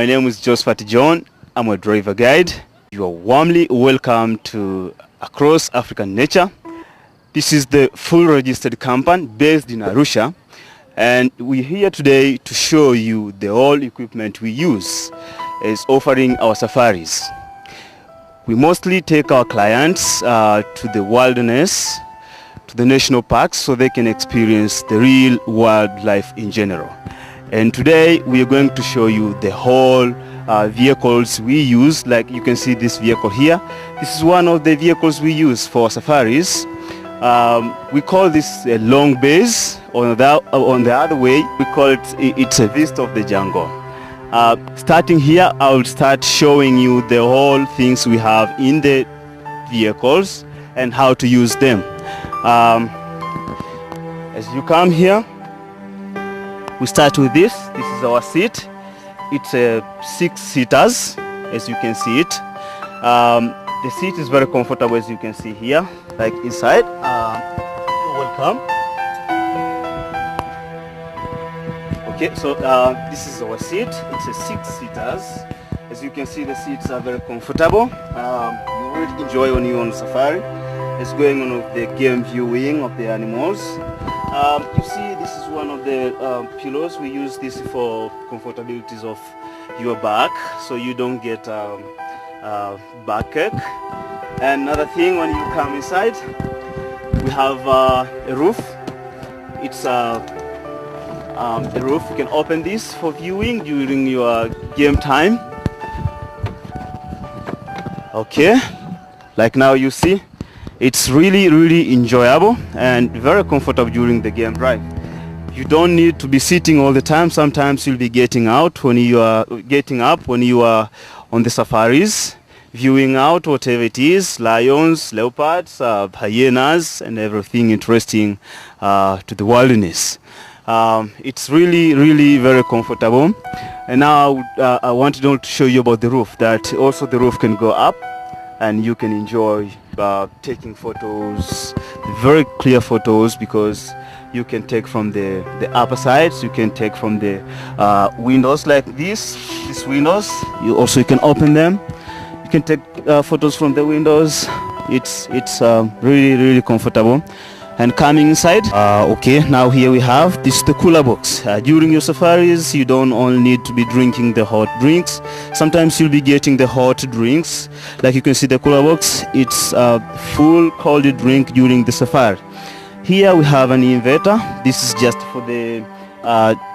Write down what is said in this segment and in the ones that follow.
My name is Josephat John. I'm a driver guide. You are warmly welcome to Across African Nature. This is the full registered company based in Arusha, and we're here today to show you the whole equipment we use as offering our safaris. We mostly take our clients to the wilderness, to the national parks, so they can experience the real wildlife in general. And today we are going to show you the whole vehicles we use. Like you can see this vehicle here. This is one of the vehicles we use for safaris. We call this a long base. On the other way, we call it's a vista of the jungle. Starting here, I will start showing you the whole things we have in the vehicles and how to use them. As you come here, we start with this. This is our seat. It's a 6-seaters, as you can see it. The seat is very comfortable, as you can see here, like inside. You're welcome. Okay, so this is our seat. It's a 6-seaters. As you can see, the seats are very comfortable. You really enjoy when you're on safari. It's going on with the game viewing of the animals. You see, this is one of the pillows. We use this for comfortabilities of your back, so you don't get backache. And another thing, when you come inside, we have a roof. It's a roof. You can open this for viewing during your game time. Okay, like now you see, it's really enjoyable and very comfortable during the game drive. You don't need to be sitting all the time. Sometimes you'll be getting out when you are getting up when you are on the safaris, viewing out whatever it is, lions, leopards, hyenas, and everything interesting to the wilderness. It's really very comfortable. And now I want to show you about the roof, that also the roof can go up and you can enjoy taking photos, very clear photos, because you can take from the upper sides, you can take from the windows like these windows. You can open them. You can take photos from the windows. It's really comfortable. And coming inside, okay, now here we have this, the cooler box. During your safaris, you don't only need to be drinking the hot drinks. Sometimes you'll be getting the hot drinks. Like you can see the cooler box, it's a full cold drink during the safari. Here we have an inverter. This is just for the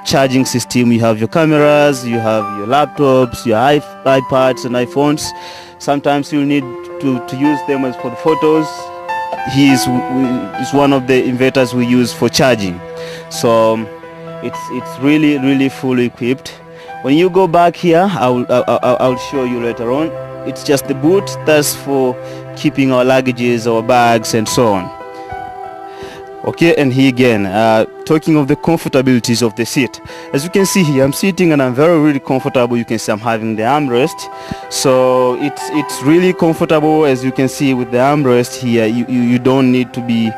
charging system. You have your cameras, you have your laptops, your iPads and iPhones. Sometimes you'll need to use them as for the photos. He is one of the inverters we use for charging. So it's really fully equipped. When you go back here, I'll show you later on. It's just the boot. That's for keeping our luggages, our bags, and so on. Okay, and here again, talking of the comfortabilities of the seat. As you can see here, I'm sitting and I'm really comfortable. You can see I'm having the armrest, so it's really comfortable. As you can see with the armrest here, you don't need to be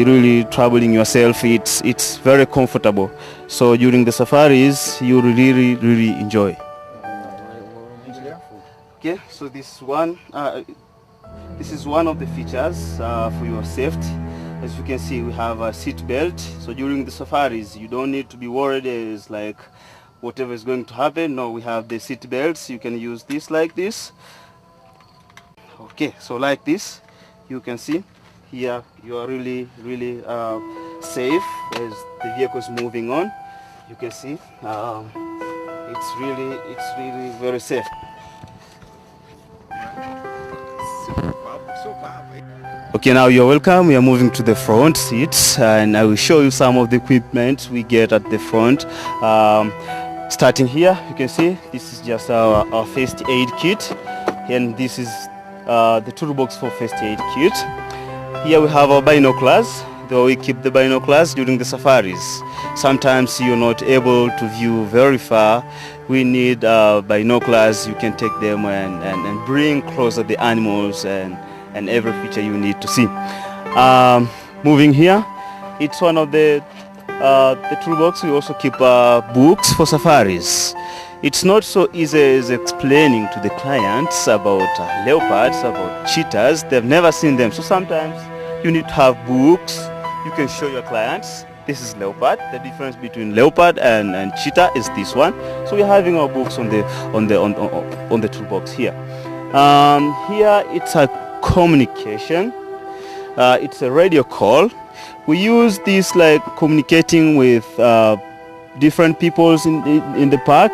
really troubling yourself. It's very comfortable. So during the safaris, you really enjoy. Okay, so this is one of the features for your safety. As you can see, we have a seat belt. So during the safaris, you don't need to be worried as like whatever is going to happen. No, we have the seat belts. You can use this like this. Okay, so like this, you can see here you are really safe as the vehicle is moving on. You can see it's really very safe. Okay, now you're welcome. We are moving to the front seats and I will show you some of the equipment we get at the front. Starting here, you can see this is just our first aid kit, and this is the toolbox for first aid kit. Here we have our binoculars, though we keep the binoculars during the safaris. Sometimes you're not able to view very far. We need binoculars. You can take them and bring closer the animals and every feature you need to see. Moving here, it's one of the toolbox. We also keep books for safaris. It's not so easy as explaining to the clients about leopards, about cheetahs. They've never seen them. So sometimes you need to have books. You can show your clients, this is leopard. The difference between leopard and cheetah is this one. So we're having our books on the toolbox here. Here it's a communication. It's a radio call. We use this like communicating with different peoples in the park,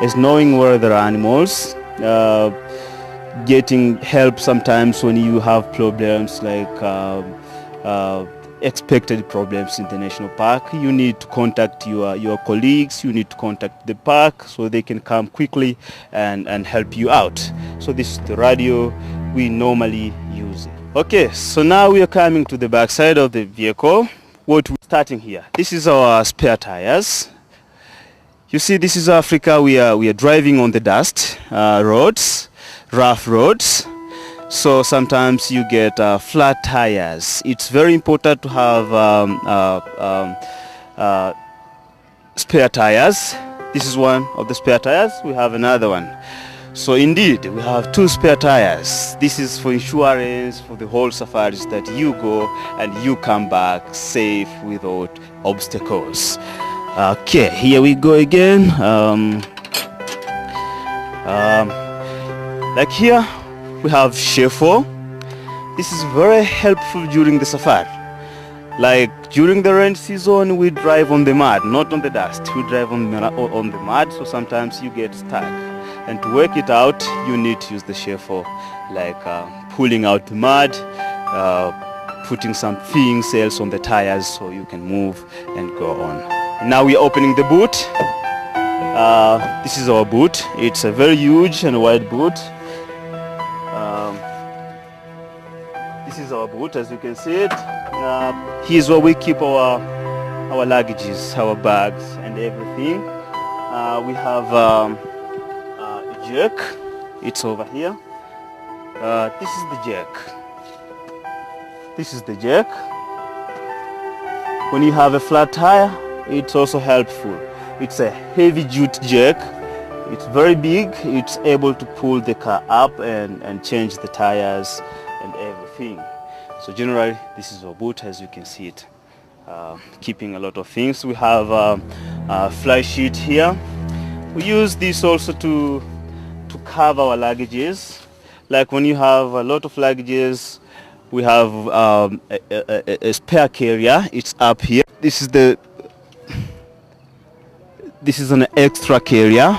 as knowing where there are animals, getting help sometimes when you have problems like expected problems in the national park. You need to contact your colleagues, you need to contact the park so they can come quickly and help you out. So this is the radio we normally use. Okay, so now we are coming to the back side of the vehicle. What we're starting here, this is our spare tires. You see, this is Africa. We are driving on the dust roads, rough roads. So sometimes you get flat tires. It's very important to have spare tires. This is one of the spare tires. We have another one. So indeed, we have 2 spare tires. This is for insurance for the whole safaris, that you go and you come back safe without obstacles. Okay, here we go again. Like here we have Shefo. This is very helpful during the safari. Like during the rain season, we drive on the mud, not on the dust. We drive on the mud, so sometimes you get stuck. And to work it out, you need to use the Shefo, like pulling out the mud, putting some filling cells on the tires so you can move and go on. Now we're opening the boot. This is our boot. It's a very huge and wide boot. This is our boot, as you can see it. Here's where we keep our luggages, our bags and everything. We have a jerk. It's over here. This is the jerk. This is the jerk. When you have a flat tire, it's also helpful. It's a heavy duty jerk. It's very big. It's able to pull the car up and change the tires and everything. So generally, this is our boot, as you can see it. Keeping a lot of things. We have a fly sheet here. We use this also to cover our luggages. Like when you have a lot of luggages, we have a spare carrier. It's up here. This is an extra carrier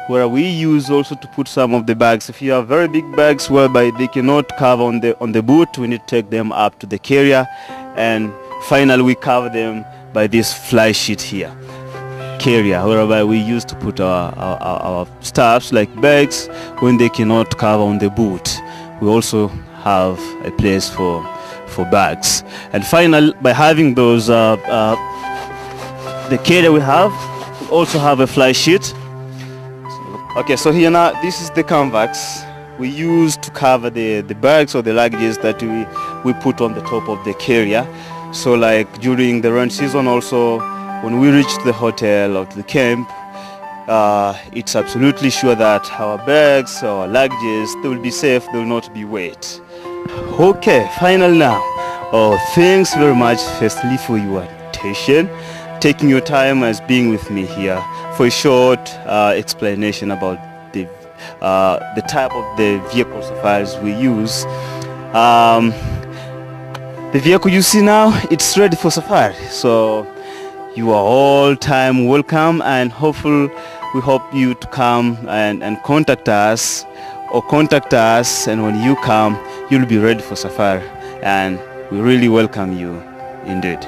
where we use also to put some of the bags. If you have very big bags whereby they cannot cover on the boot, we need to take them up to the carrier, and finally we cover them by this fly sheet here. Carrier whereby we use to put our stuffs like bags when they cannot cover on the boot. We also have a place for bags. And finally, by having those the carrier we also have a fly sheet. Okay, so here now, this is the canvas we use to cover the bags or the luggages that we put on the top of the carrier. So like during the rain season also, when we reach the hotel or the camp, it's absolutely sure that our bags, our luggages, they will be safe, they will not be wet. Okay, final now. Oh, thanks very much firstly for your attention, taking your time as being with me here for a short explanation about the type of the vehicle safaris we use. The vehicle you see now, it's ready for safari. So you are all time welcome, and we hope you to come and contact us, and when you come, you'll be ready for safari, and we really welcome you indeed.